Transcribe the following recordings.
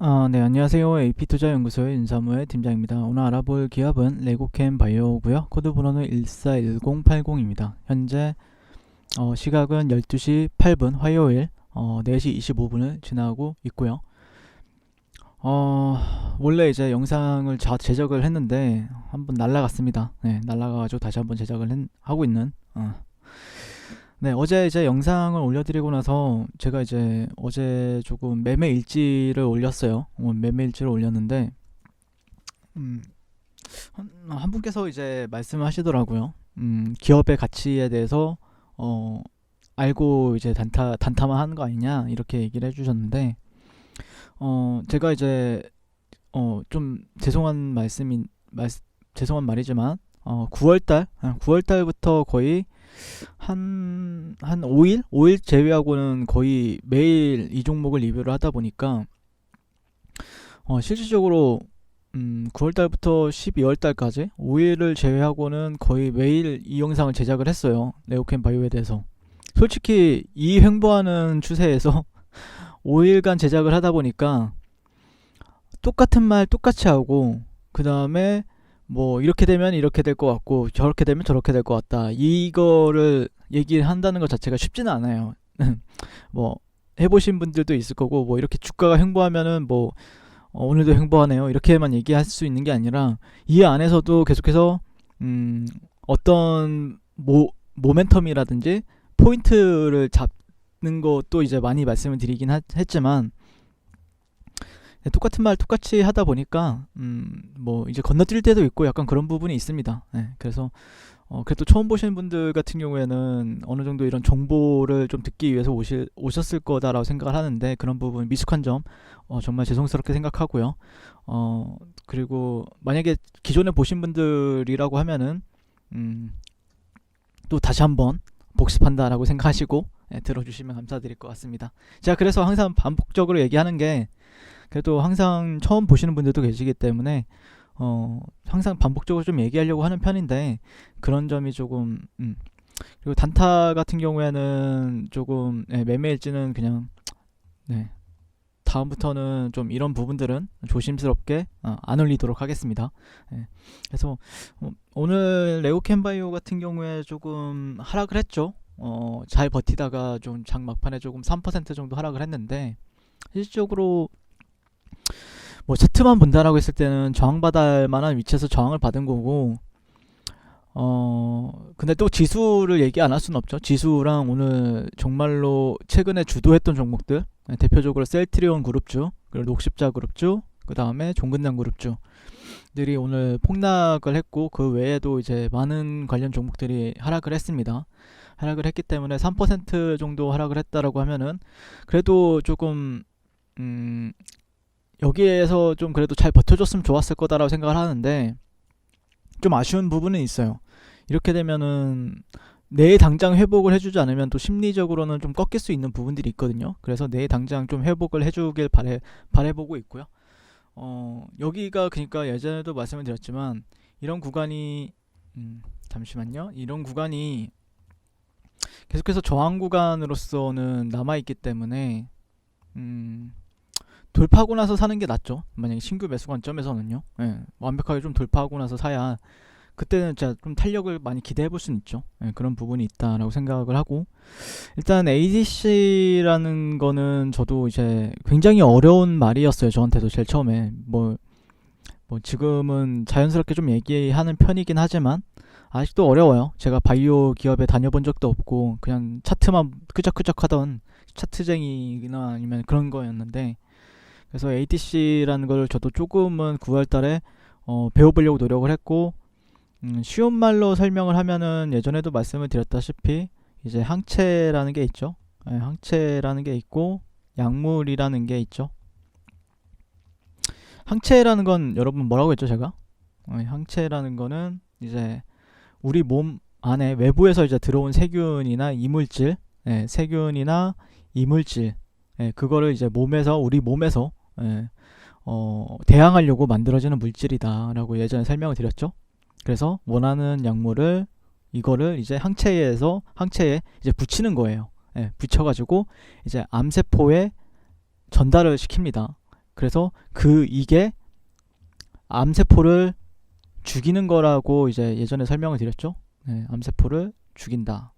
네, 안녕하세요. AP투자연구소의 윤사무의 팀장입니다. 오늘 알아볼 기업은 레고캠 바이오고요. 코드 번호는 141080입니다. 현재 시각은 12시 8분 화요일 4시 25분을 지나고 있고요. 원래 이제 영상을 제작을 했는데 한번 날라갔습니다. 네, 날라가가지고 다시 한번 제작을 하고 있는 네, 어제 이제 영상을 올려드리고 나서 제가 이제 어제 조금 매매 일지를 올렸어요. 매매 일지를 올렸는데 음, 한 분께서 이제 말씀을 하시더라고요. 기업의 가치에 대해서 알고 이제 단타만 하는 거 아니냐 이렇게 얘기를 해주셨는데 제가 이제 좀 죄송한 말이지만 9월달부터 거의 한 5일 제외하고는 거의 매일 이 종목을 리뷰를 하다 보니까 실질적으로 9월달부터 12월달까지 5일을 제외하고는 거의 매일 이 영상을 제작을 했어요. 네오캠 바이오에 대해서. 솔직히 이 횡보하는 추세에서 5일간 제작을 하다 보니까 똑같은 말 똑같이 하고, 그 다음에 뭐 이렇게 되면 이렇게 될 것 같고 저렇게 되면 저렇게 될 것 같다, 이거를 얘기를 한다는 것 자체가 쉽지는 않아요. 뭐 해보신 분들도 있을 거고, 뭐 이렇게 주가가 횡보하면은 뭐 오늘도 횡보하네요 이렇게만 얘기할 수 있는 게 아니라, 이 안에서도 계속해서 어떤 모멘텀이라든지 포인트를 잡는 것도 이제 많이 말씀을 드리긴 했지만, 똑같은 말 똑같이 하다 보니까 뭐 이제 건너뛸 때도 있고 약간 그런 부분이 있습니다. 네, 그래서 그래도 처음 보시는 분들 같은 경우에는 어느 정도 이런 정보를 좀 듣기 위해서 오셨을 거다라고 생각을 하는데, 그런 부분 미숙한 점 정말 죄송스럽게 생각하고요. 그리고 만약에 기존에 보신 분들이라고 하면은 또 다시 한번 복습한다라고 생각하시고 들어주시면 감사드릴 것 같습니다. 제가 그래서 항상 반복적으로 얘기하는 게, 그래도 항상 처음 보시는 분들도 계시기 때문에 항상 반복적으로 좀 얘기하려고 하는 편인데, 그런 점이 조금 그리고 단타 같은 경우에는 조금 매매일지는 그냥 다음부터는 좀 이런 부분들은 조심스럽게 안 올리도록 하겠습니다. 그래서 오늘 레오캠바이오 같은 경우에 조금 하락을 했죠. 잘 버티다가 좀 장 막판에 조금 3% 정도 하락을 했는데, 실질적으로 뭐 차트만 본다라고 했을 때는 저항받을 만한 위치에서 저항을 받은 거고, 근데 또 지수를 얘기 안 할 수는 없죠. 지수랑 오늘 정말로 최근에 주도했던 종목들, 대표적으로 셀트리온 그룹주, 그리고 녹십자 그룹주, 그 다음에 종근당 그룹주들이 오늘 폭락을 했고, 그 외에도 이제 많은 관련 종목들이 하락을 했습니다. 하락을 했기 때문에 3% 정도 하락을 했다라고 하면은 그래도 조금 여기에서 좀 그래도 잘 버텨줬으면 좋았을 거다라고 생각을 하는데, 좀 아쉬운 부분은 있어요. 이렇게 되면은 내일 당장 회복을 해주지 않으면 또 심리적으로는 좀 꺾일 수 있는 부분들이 있거든요. 그래서 내일 당장 좀 회복을 해주길 바래보고 있고요. 여기가 그러니까 예전에도 말씀을 드렸지만, 이런 구간이 잠시만요. 이런 구간이 계속해서 저항 구간으로서는 남아있기 때문에 돌파하고 나서 사는 게 낫죠. 만약에 신규 매수 관점에서는요. 완벽하게 좀 돌파하고 나서 사야 그때는 진짜 좀 탄력을 많이 기대해 볼 수는 있죠. 그런 부분이 있다라고 생각을 하고, 일단 ADC라는 거는 저도 이제 굉장히 어려운 말이었어요. 저한테도 제일 처음에 뭐 지금은 자연스럽게 좀 얘기하는 편이긴 하지만 아직도 어려워요. 제가 바이오 기업에 다녀본 적도 없고 그냥 차트만 끄적끄적 하던 차트쟁이나 아니면 그런 거였는데, 그래서 ADC라는 걸 저도 조금은 9월달에 배워보려고 노력을 했고, 쉬운 말로 설명을 하면은 예전에도 말씀을 드렸다시피 이제 항체라는 게 있죠. 항체라는 게 있고 약물이라는 게 있죠. 항체라는 건 여러분 뭐라고 했죠, 제가? 항체라는 거는 이제 우리 몸 안에 외부에서 이제 들어온 세균이나 이물질, 세균이나 이물질, 그거를 이제 우리 몸에서 대항하려고 만들어지는 물질이다라고 예전에 설명을 드렸죠. 그래서 원하는 약물을 이거를 이제 항체에 이제 붙이는 거예요. 붙여가지고 이제 암세포에 전달을 시킵니다. 그래서 이게 암세포를 죽이는 거라고 이제 예전에 설명을 드렸죠. 암세포를 죽인다.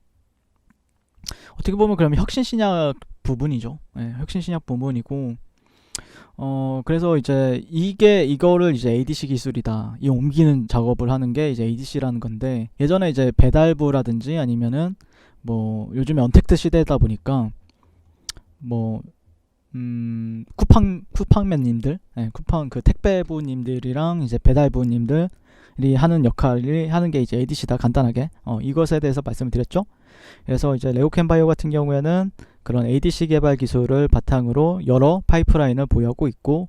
어떻게 보면 그러면 혁신신약 부분이죠. 혁신신약 부분이고, 그래서 이제 이거를 이제 ADC 기술이다. 이 옮기는 작업을 하는 게 이제 ADC라는 건데, 예전에 이제 배달부라든지 아니면은 뭐 요즘에 언택트 시대다 보니까 뭐 쿠팡맨님들, 쿠팡 그 택배부님들이랑 이제 배달부님들이 하는 역할을 하는 게 이제 ADC다. 간단하게 이것에 대해서 말씀을 드렸죠. 그래서 이제 레오캔바이오 같은 경우에는 그런 ADC 개발 기술을 바탕으로 여러 파이프라인을 보유하고 있고,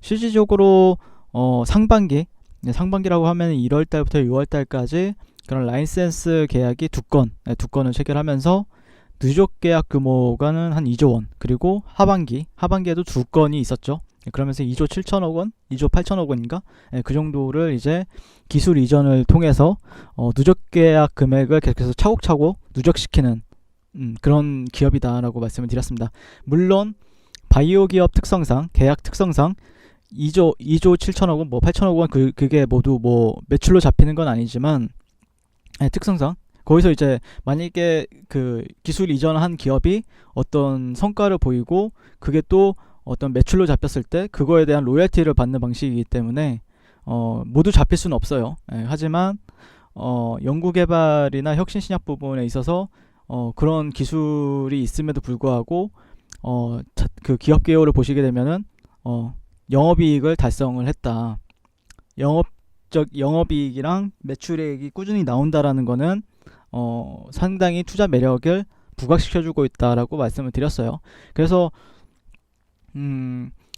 실질적으로 상반기라고 하면 1월달부터 6월달까지 그런 라이센스 계약이 두 건을 체결하면서 누적 계약 규모가는 한 2조 원, 그리고 하반기에도 두 건이 있었죠. 그러면서 2조 7천억 원, 2조 8천억 원인가? 그 정도를 이제 기술 이전을 통해서 누적 계약 금액을 계속해서 차곡차곡 누적시키는 그런 기업이다라고 말씀을 드렸습니다. 물론 바이오 기업 특성상, 계약 특성상 2조 7천억 원, 뭐 8천억 원 그게 모두 뭐 매출로 잡히는 건 아니지만, 특성상 거기서 이제 만약에 그 기술 이전한 기업이 어떤 성과를 보이고 그게 또 어떤 매출로 잡혔을 때 그거에 대한 로열티를 받는 방식이기 때문에 모두 잡힐 수는 없어요. 하지만 연구개발이나 혁신신약 부분에 있어서 그런 기술이 있음에도 불구하고 그 기업 개요를 보시게 되면은 영업이익을 달성을 했다. 영업이익이랑 매출액이 꾸준히 나온다라는 거는 상당히 투자 매력을 부각시켜주고 있다라고 말씀을 드렸어요. 그래서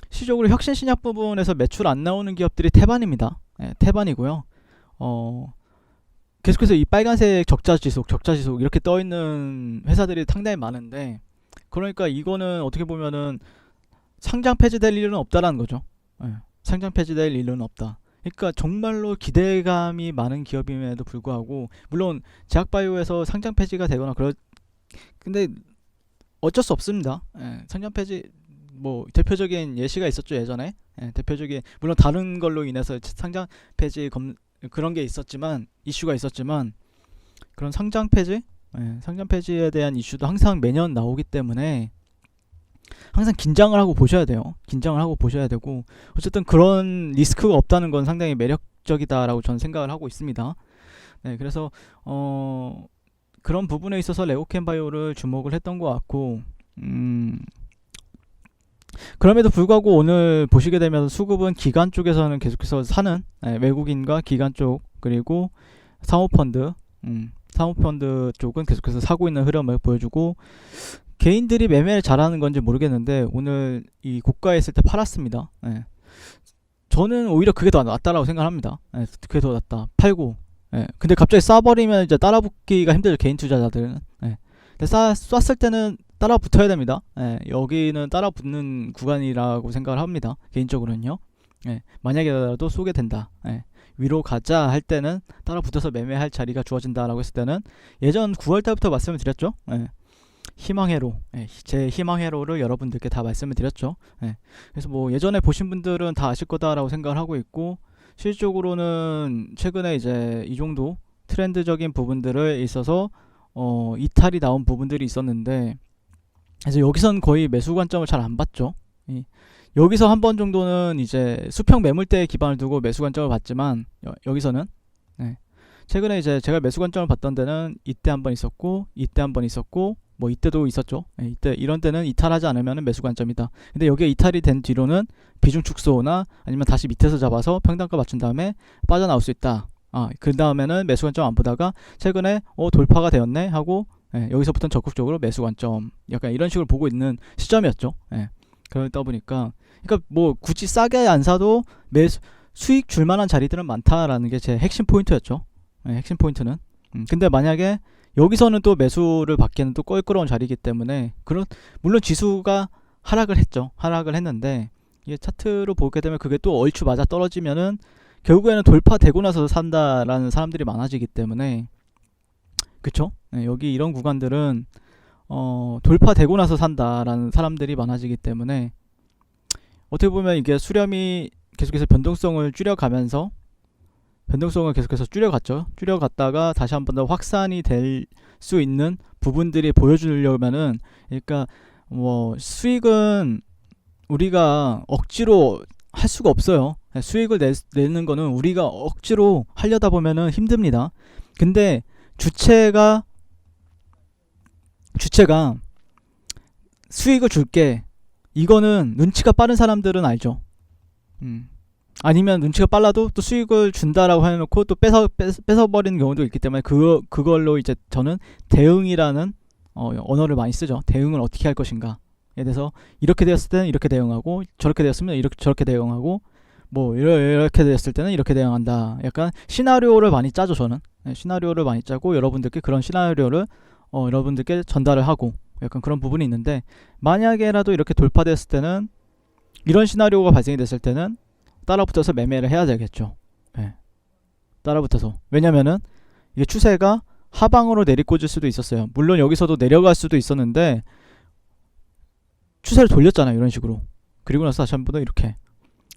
실질적으로 혁신신약 부분에서 매출 안 나오는 기업들이 태반입니다. 태반이고요. 계속해서 이 빨간색 적자지속 이렇게 떠있는 회사들이 상당히 많은데, 그러니까 이거는 어떻게 보면은 상장 폐지될 일은 없다라는 거죠. 상장 폐지될 일은 없다. 그러니까 정말로 기대감이 많은 기업임에도 불구하고, 물론 제약바이오에서 상장 폐지가 되거나 근데 어쩔 수 없습니다. 상장 폐지 뭐 대표적인 예시가 있었죠, 예전에. 대표적인, 물론 다른 걸로 인해서 상장 폐지 그런 게 있었지만, 이슈가 있었지만, 그런 상장 폐지에 대한 이슈도 항상 매년 나오기 때문에 항상 긴장을 하고 보셔야 돼요. 긴장을 하고 보셔야 되고, 어쨌든 그런 리스크가 없다는 건 상당히 매력적이다라고 저는 생각을 하고 있습니다. 그래서 그런 부분에 있어서 레오캔바이오를 주목을 했던 것 같고, 그럼에도 불구하고 오늘 보시게 되면 수급은 기관 쪽에서는 계속해서 사는, 외국인과 기관 쪽, 그리고 사모펀드 쪽은 계속해서 사고 있는 흐름을 보여주고, 개인들이 매매를 잘하는 건지 모르겠는데 오늘 이 고가에 있을 때 팔았습니다. 저는 오히려 그게 더 낫다라고 생각합니다. 그게 더 낫다. 팔고. 근데 갑자기 쏴버리면 이제 따라붙기가 힘들죠, 개인 투자자들은. 근데 쐈을 때는 따라 붙어야 됩니다. 여기는 따라 붙는 구간이라고 생각을 합니다, 개인적으로는요. 만약에라도 쏘게 된다, 위로 가자 할 때는 따라 붙어서 매매할 자리가 주어진다라고 했을 때는, 예전 9월달부터 말씀을 드렸죠. 희망회로, 제 희망회로를 여러분들께 다 말씀을 드렸죠. 그래서 뭐 예전에 보신 분들은 다 아실 거다라고 생각을 하고 있고, 실질적으로는 최근에 이제 이 정도 트렌드적인 부분들을 있어서 이탈이 나온 부분들이 있었는데, 그래서 여기선 거의 매수 관점을 잘 안 봤죠. 여기서 한 번 정도는 이제 수평 매물대에 기반을 두고 매수 관점을 봤지만, 여기서는 최근에 이제 제가 매수 관점을 봤던 데는 이때 한 번 있었고, 이때 한 번 있었고, 뭐 이때도 있었죠. 이때 이런 때는 이탈하지 않으면 매수 관점이다. 근데 여기에 이탈이 된 뒤로는 비중 축소나 아니면 다시 밑에서 잡아서 평단가 맞춘 다음에 빠져나올 수 있다. 그 다음에는 매수 관점 안 보다가 최근에 돌파가 되었네 하고, 여기서부터는 적극적으로 매수 관점, 약간 이런 식으로 보고 있는 시점이었죠. 그러다 보니까, 그러니까 뭐 굳이 싸게 안 사도 수익 줄 만한 자리들은 많다라는 게 제 핵심 포인트였죠. 핵심 포인트는. 근데 만약에 여기서는 또 매수를 받기에는 또 껄끄러운 자리이기 때문에, 물론 지수가 하락을 했는데, 이게 차트로 보게 되면 그게 또 얼추 맞아 떨어지면은 결국에는 돌파되고 나서 산다라는 사람들이 많아지기 때문에, 그쵸? 여기 이런 구간들은 돌파되고 나서 산다라는 사람들이 많아지기 때문에 어떻게 보면 이게 수렴이 계속해서 변동성을 계속해서 줄여갔죠. 줄여갔다가 다시 한 번 더 확산이 될 수 있는 부분들이 보여주려면은, 그러니까 뭐 수익은 우리가 억지로 할 수가 없어요. 수익을 내는 거는 우리가 억지로 하려다 보면은 힘듭니다. 근데 주체가 수익을 줄게, 이거는 눈치가 빠른 사람들은 알죠. 아니면 눈치가 빨라도 또 수익을 준다라고 해놓고 또 뺏어버리는 경우도 있기 때문에 그걸로 이제 저는 대응이라는 언어를 많이 쓰죠. 대응을 어떻게 할 것인가 에 대해서, 이렇게 되었을 때는 이렇게 대응하고, 저렇게 되었으면 이렇게 저렇게 대응하고, 뭐 이렇게 되었을 때는 이렇게 대응한다. 약간 시나리오를 많이 짜죠. 저는 시나리오를 많이 짜고 여러분들께 그런 시나리오를 여러분들께 전달을 하고, 약간 그런 부분이 있는데, 만약에라도 이렇게 돌파됐을 때는, 이런 시나리오가 발생이 됐을 때는 따라붙어서 매매를 해야 되겠죠. 네. 따라붙어서. 왜냐면은 이게 추세가 하방으로 내리꽂을 수도 있었어요. 물론 여기서도 내려갈 수도 있었는데 추세를 돌렸잖아요. 이런 식으로. 그리고 나서 다시 한 번 더 이렇게.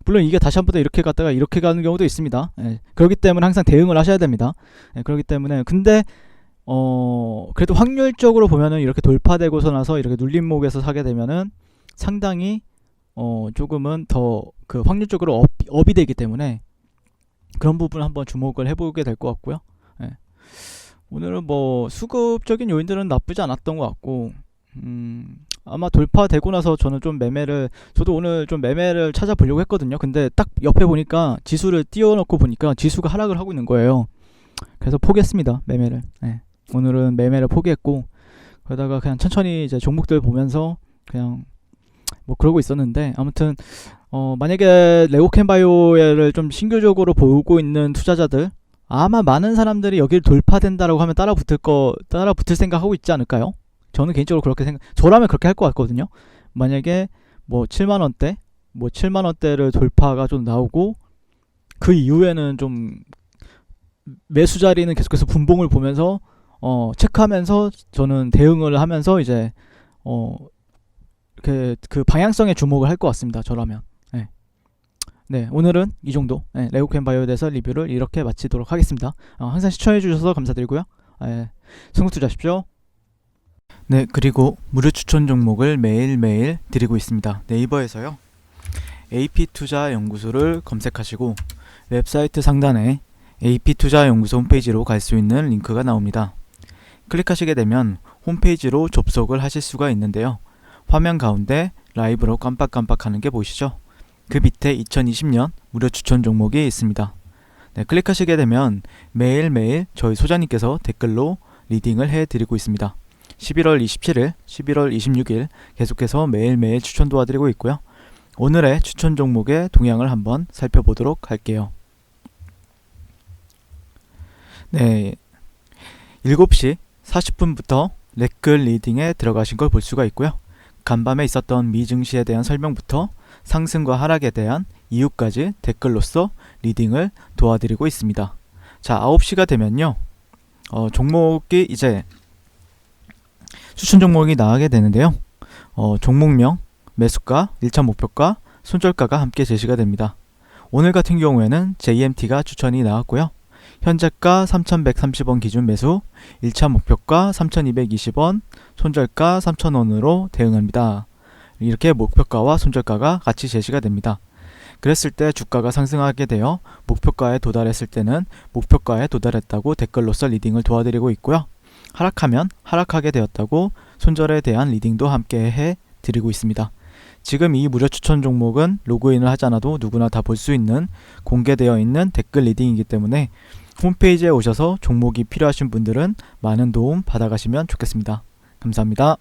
물론 이게 다시 한 번 더 이렇게 갔다가 이렇게 가는 경우도 있습니다. 네. 그렇기 때문에 항상 대응을 하셔야 됩니다. 네. 그렇기 때문에 근데 그래도 확률적으로 보면은 이렇게 돌파되고서 나서 이렇게 눌림목에서 사게 되면은 상당히 조금은 더 그 확률적으로 업이 되기 때문에 그런 부분을 한번 주목을 해보게 될 것 같고요. 예. 오늘은 뭐 수급적인 요인들은 나쁘지 않았던 것 같고, 아마 돌파되고 나서 저도 오늘 좀 매매를 찾아보려고 했거든요. 근데 딱 옆에 보니까 지수를 띄워놓고 보니까 지수가 하락을 하고 있는 거예요. 그래서 포기했습니다. 매매를. 예. 오늘은 매매를 포기했고, 그러다가 그냥 천천히 이제 종목들 보면서 그냥 뭐 그러고 있었는데, 아무튼 만약에 레고캔바이오를 좀 신규적으로 보고 있는 투자자들, 아마 많은 사람들이 여기를 돌파된다라고 하면 따라붙을 생각하고 있지 않을까요? 저는 개인적으로 저라면 그렇게 할 것 같거든요. 만약에 뭐 7만원대를 돌파가 좀 나오고, 그 이후에는 좀 매수 자리는 계속해서 분봉을 보면서 체크하면서 저는 대응을 하면서 이제 그 방향성에 주목을 할 것 같습니다. 저라면. 네, 오늘은 이 정도. 네, 레고캔바이오에 대해서 리뷰를 이렇게 마치도록 하겠습니다. 항상 시청해주셔서 감사드리고요. 성공 투자하십시오. 네, 그리고 무료 추천 종목을 매일매일 드리고 있습니다. 네이버에서요, AP투자연구소를 검색하시고 웹사이트 상단에 AP투자연구소 홈페이지로 갈 수 있는 링크가 나옵니다. 클릭하시게 되면 홈페이지로 접속을 하실 수가 있는데요. 화면 가운데 라이브로 깜빡깜빡하는 게 보이시죠? 그 밑에 2020년 무료 추천 종목이 있습니다. 네, 클릭하시게 되면 매일매일 저희 소장님께서 댓글로 리딩을 해드리고 있습니다. 11월 27일, 11월 26일 계속해서 매일매일 추천 도와드리고 있고요. 오늘의 추천 종목의 동향을 한번 살펴보도록 할게요. 네, 7시 40분부터 댓글 리딩에 들어가신 걸 볼 수가 있고요. 간밤에 있었던 미 증시에 대한 설명부터 상승과 하락에 대한 이유까지 댓글로서 리딩을 도와드리고 있습니다. 자, 9시가 되면요, 종목이 이제 추천 종목이 나가게 되는데요. 종목명, 매수가, 1차 목표가, 손절가가 함께 제시가 됩니다. 오늘 같은 경우에는 JMT가 추천이 나왔고요. 현재가 3,130원 기준 매수, 1차 목표가 3,220원, 손절가 3,000원으로 대응합니다. 이렇게 목표가와 손절가가 같이 제시가 됩니다. 그랬을 때 주가가 상승하게 되어 목표가에 도달했을 때는 목표가에 도달했다고 댓글로서 리딩을 도와드리고 있고요. 하락하면 하락하게 되었다고 손절에 대한 리딩도 함께 해드리고 있습니다. 지금 이 무료 추천 종목은 로그인을 하지 않아도 누구나 다 볼 수 있는 공개되어 있는 댓글 리딩이기 때문에 홈페이지에 오셔서 종목이 필요하신 분들은 많은 도움 받아가시면 좋겠습니다. 감사합니다.